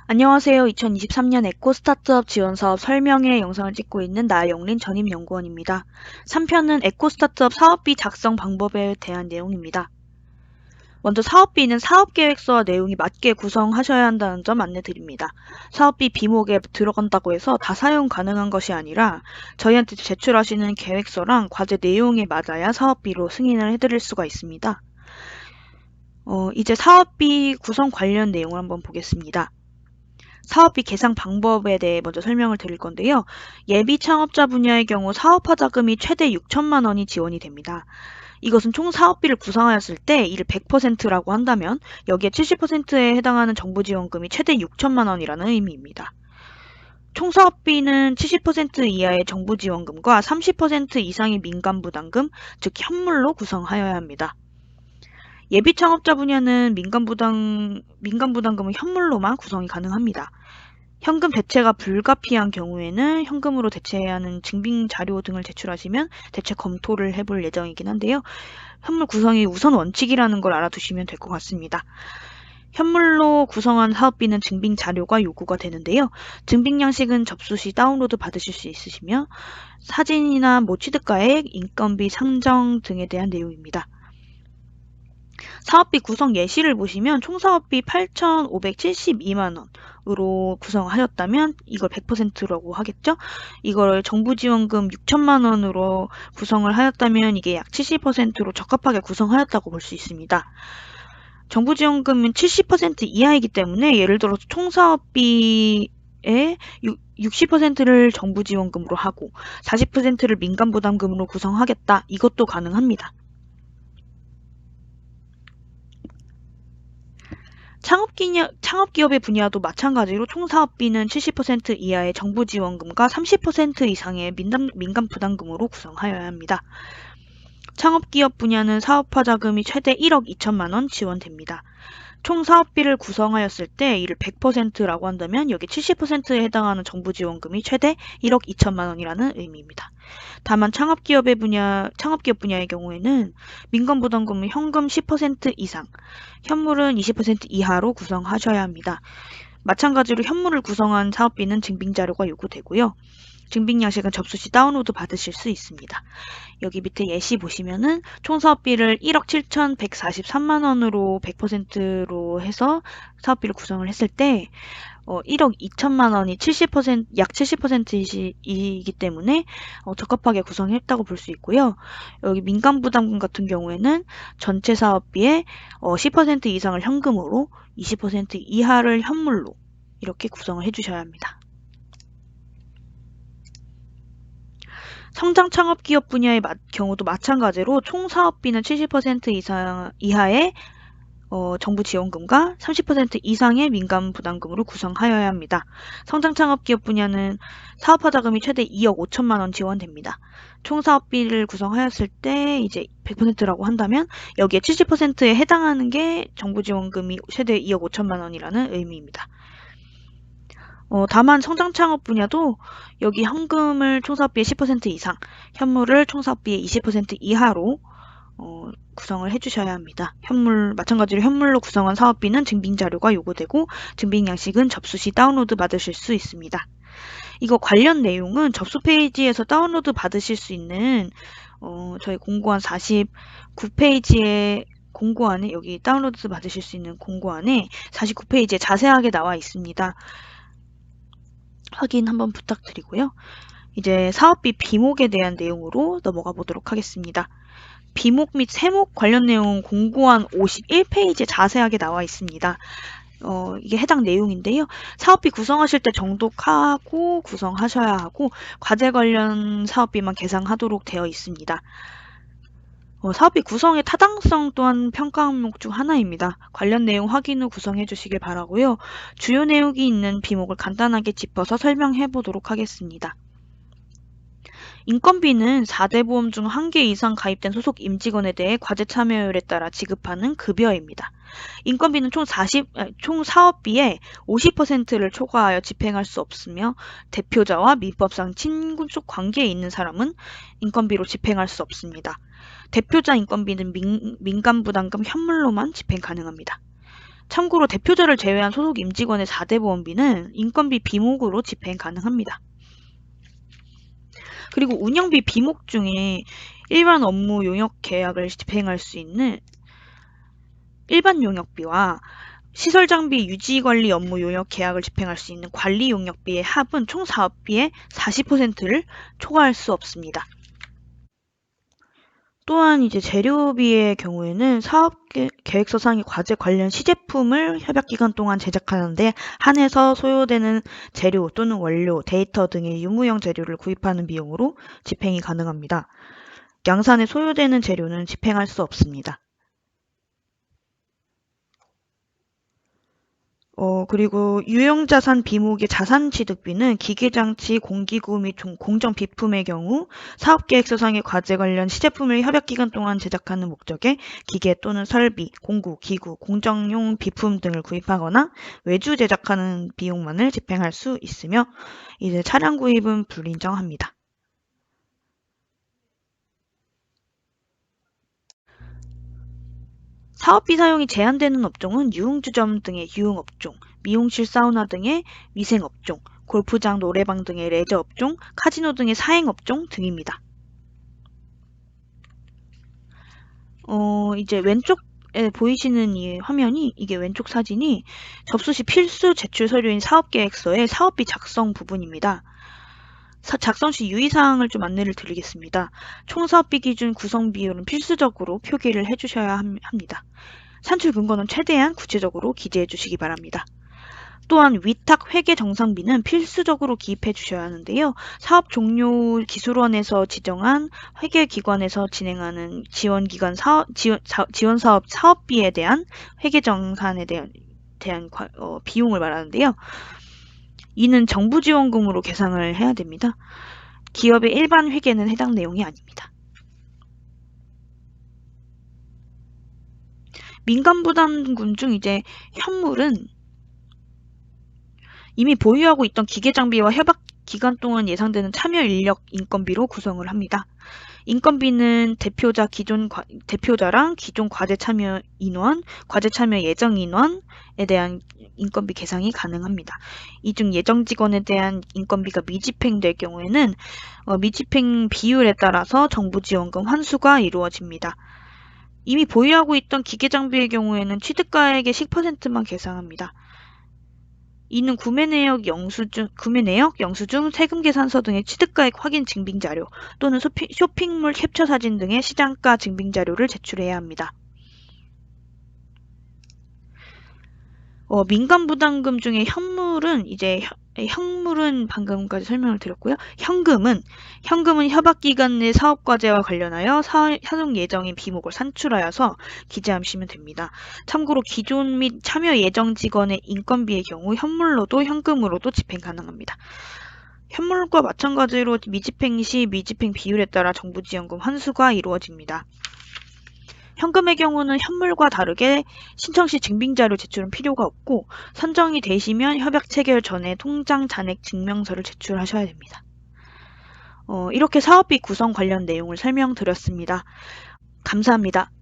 안녕하세요. 2023년 에코 스타트업 지원 사업 설명회 영상을 찍고 있는 나영린 전임연구원입니다. 3편은 에코 스타트업 사업비 작성 방법에 대한 내용입니다. 먼저 사업비는 사업계획서와 내용이 맞게 구성하셔야 한다는 점 안내드립니다. 사업비 비목에 들어간다고 해서 다 사용 가능한 것이 아니라 저희한테 제출하시는 계획서랑 과제 내용에 맞아야 사업비로 승인을 해드릴 수가 있습니다. 이제 사업비 구성 관련 내용을 한번 보겠습니다. 사업비 계산 방법에 대해 먼저 설명을 드릴 건데요. 예비 창업자 분야의 경우 사업화 자금이 최대 6천만 원이 지원이 됩니다. 이것은 총 사업비를 구성하였을 때 이를 100%라고 한다면 여기에 70%에 해당하는 정부 지원금이 최대 6천만 원이라는 의미입니다. 총 사업비는 70% 이하의 정부 지원금과 30% 이상의 민간 부담금, 즉 현물로 구성하여야 합니다. 예비 창업자 분야는 민간 부담금은 현물로만 구성이 가능합니다. 현금 대체가 불가피한 경우에는 현금으로 대체해야 하는 증빙 자료 등을 제출하시면 대체 검토를 해볼 예정이긴 한데요. 현물 구성이 우선 원칙이라는 걸 알아두시면 될 것 같습니다. 현물로 구성한 사업비는 증빙 자료가 요구가 되는데요. 증빙 양식은 접수 시 다운로드 받으실 수 있으시며 사진이나 취득가액, 인건비 상정 등에 대한 내용입니다. 사업비 구성 예시를 보시면 총 사업비 8,572만 원으로 구성하셨다면 이걸 100%라고 하겠죠? 이걸 정부 지원금 6천만 원으로 구성을 하였다면 이게 약 70%로 적합하게 구성하였다고 볼 수 있습니다. 정부 지원금은 70% 이하이기 때문에 예를 들어서 총 사업비의 60%를 정부 지원금으로 하고 40%를 민간 부담금으로 구성하겠다. 이것도 가능합니다. 창업기업의 분야도 마찬가지로 총 사업비는 70% 이하의 정부 지원금과 30% 이상의 민간 부담금으로 구성하여야 합니다. 창업기업 분야는 사업화 자금이 최대 1억 2천만 원 지원됩니다. 총 사업비를 구성하였을 때 이를 100%라고 한다면 여기 70%에 해당하는 정부 지원금이 최대 1억 2천만 원이라는 의미입니다. 다만 창업기업 분야의 경우에는 민간 부담금은 현금 10% 이상, 현물은 20% 이하로 구성하셔야 합니다. 마찬가지로 현물을 구성한 사업비는 증빙자료가 요구되고요. 증빙 양식은 접수 시 다운로드 받으실 수 있습니다. 여기 밑에 예시 보시면은 총 사업비를 1억 7,143만 원으로 100%로 해서 사업비를 구성을 했을 때 1억 2천만 원이 약 70%이기 때문에 적합하게 구성했다고 볼 수 있고요. 여기 민간 부담금 같은 경우에는 전체 사업비의 10% 이상을 현금으로 20% 이하를 현물로 이렇게 구성을 해주셔야 합니다. 성장 창업 기업 분야의 경우도 마찬가지로 총 사업비는 70% 이하의 정부 지원금과 30% 이상의 민간 부담금으로 구성하여야 합니다. 성장 창업 기업 분야는 사업화 자금이 최대 2억 5천만 원 지원됩니다. 총 사업비를 구성하였을 때 이제 100%라고 한다면 여기에 70%에 해당하는 게 정부 지원금이 최대 2억 5천만 원이라는 의미입니다. 다만 성장 창업 분야도 여기 현금을 총사업비의 10% 이상, 현물을 총사업비의 20% 이하로 구성을 해주셔야 합니다. 마찬가지로 현물로 구성한 사업비는 증빙 자료가 요구되고 증빙 양식은 접수 시 다운로드 받으실 수 있습니다. 이거 관련 내용은 접수 페이지에서 다운로드 받으실 수 있는 저희 공고안 49페이지에 공고안에 여기 다운로드 받으실 수 있는 공고안에 49페이지에 자세하게 나와 있습니다. 확인 한번 부탁드리고요. 이제 사업비 비목에 대한 내용으로 넘어가 보도록 하겠습니다. 비목 및 세목 관련 내용 공고안 51페이지에 자세하게 나와 있습니다. 이게 해당 내용인데요. 사업비 구성하실 때 정독하고 구성하셔야 하고 과제 관련 사업비만 계상하도록 되어 있습니다. 사업비 구성의 타당성 또한 평가 항목 중 하나입니다. 관련 내용 확인 후 구성해 주시길 바라고요. 주요 내용이 있는 비목을 간단하게 짚어서 설명해 보도록 하겠습니다. 인건비는 4대 보험 중 1개 이상 가입된 소속 임직원에 대해 과제 참여율에 따라 지급하는 급여입니다. 인건비는 총 사업비의 50%를 초과하여 집행할 수 없으며 대표자와 민법상 친군속 관계에 있는 사람은 인건비로 집행할 수 없습니다. 대표자 인건비는 민간 부담금 현물로만 집행 가능합니다. 참고로 대표자를 제외한 소속 임직원의 4대 보험비는 인건비 비목으로 집행 가능합니다. 그리고 운영비 비목 중에 일반 업무 용역 계약을 집행할 수 있는 일반 용역비와 시설 장비 유지 관리 업무 용역 계약을 집행할 수 있는 관리 용역비의 합은 총 사업비의 40%를 초과할 수 없습니다. 또한 이제 재료비의 경우에는 사업 계획서상의 과제 관련 시제품을 협약 기간 동안 제작하는데 한해서 소요되는 재료 또는 원료, 데이터 등의 유무형 재료를 구입하는 비용으로 집행이 가능합니다. 양산에 소요되는 재료는 집행할 수 없습니다. 그리고 유형자산 비목의 자산취득비는 기계장치, 공기구 및 공정 비품의 경우 사업계획서상의 과제 관련 시제품을 협약기간 동안 제작하는 목적에 기계 또는 설비, 공구, 기구, 공정용 비품 등을 구입하거나 외주 제작하는 비용만을 집행할 수 있으며 이제 차량 구입은 불인정합니다. 사업비 사용이 제한되는 업종은 유흥주점 등의 유흥업종, 미용실 사우나 등의 위생업종, 골프장, 노래방 등의 레저업종, 카지노 등의 사행업종 등입니다. 이제 왼쪽에 보이시는 이 화면이 이게 왼쪽 사진이 접수 시 필수 제출 서류인 사업계획서의 사업비 작성 부분입니다. 작성 시 유의사항을 좀 안내를 드리겠습니다. 총 사업비 기준 구성 비율은 필수적으로 표기를 해주셔야 합니다. 산출 근거는 최대한 구체적으로 기재해 주시기 바랍니다. 또한 위탁 회계 정상비는 필수적으로 기입해 주셔야 하는데요. 사업 종료 기술원에서 지정한 회계기관에서 진행하는 지원 사업 사업비에 대한 회계 정산에 대한 비용을 말하는데요. 이는 정부지원금으로 계상을 해야 됩니다. 기업의 일반 회계는 해당 내용이 아닙니다. 민간부담금 중 이제 현물은 이미 보유하고 있던 기계장비와 협약 기간 동안 예상되는 참여 인력 인건비로 구성을 합니다. 인건비는 대표자랑 기존 과제 참여 인원, 과제 참여 예정 인원에 대한 인건비 계상이 가능합니다. 이 중 예정 직원에 대한 인건비가 미집행될 경우에는 미집행 비율에 따라서 정부 지원금 환수가 이루어집니다. 이미 보유하고 있던 기계장비의 경우에는 취득가액의 10%만 계상합니다. 이는 구매 내역 영수증, 세금 계산서 등의 취득가액 확인 증빙 자료 또는 쇼핑몰 캡처 사진 등의 시장가 증빙 자료를 제출해야 합니다. 민간 부담금 중에 현물은 방금까지 설명을 드렸고요. 현금은 협약 기간 내 사업 과제와 관련하여 사용 예정인 비목을 산출하여서 기재하시면 됩니다. 참고로 기존 및 참여 예정 직원의 인건비의 경우 현물로도 현금으로도 집행 가능합니다. 현물과 마찬가지로 미집행 시 미집행 비율에 따라 정부 지원금 환수가 이루어집니다. 현금의 경우는 현물과 다르게 신청 시 증빙자료 제출은 필요가 없고 선정이 되시면 협약 체결 전에 통장 잔액 증명서를 제출하셔야 됩니다. 이렇게 사업비 구성 관련 내용을 설명드렸습니다. 감사합니다.